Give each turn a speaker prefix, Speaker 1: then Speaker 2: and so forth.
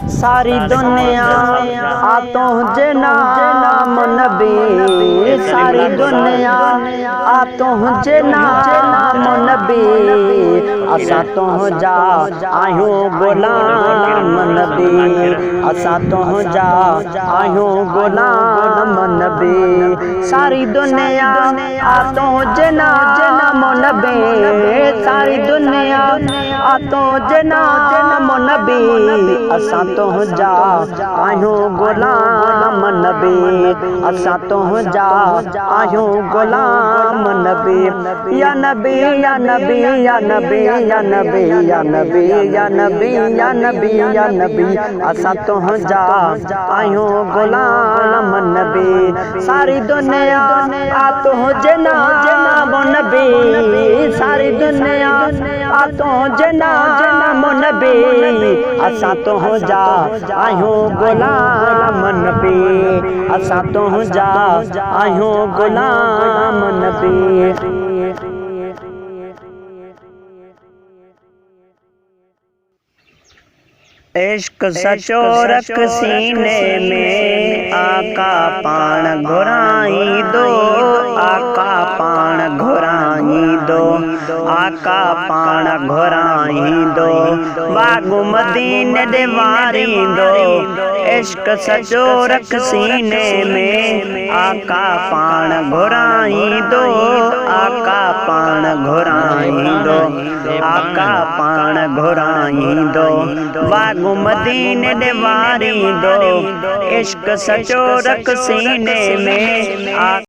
Speaker 1: सारी दुनिया आतो जे नाम नबी, सारी दुनिया आतो जे नाम नबी, असां तो जा आहियूं गुलाम नबी, असां तो जा आहियूं गुलाम नबी। सारी दुनिया आतो जे नाम नबी, सारी दुनिया आतो जे नाम नबी, असां तो जा आहियूं गुलाम नबी, असां तो जा आहियूं गुलाम नबी। या नबी या नबी या नबी या नबी या नबी या नबी या नबी या नबी, असां तो जा आहियूं गुलाम नबी। सारी दुनिया आतो जे नाम नबी, सारी दुनिया आतो जे नाम नबी, असां तो जा आहियूं गुलाम नबी, असां तो जा आहियूं गुलाम नबी। इश्क सचो रख सीने में, आका पाण घुराई दो, आका पाण घुराई दो, आका पाण घुराई दो, बागु मदीने दे वारी दो। इश्क सचो रख सीने में, आका पाण घुराई दो, आका पाण घुराई दो, आका पाण घुराई दो, बागु मदीने दे वारी दो। इश्क सचो रख सीने में।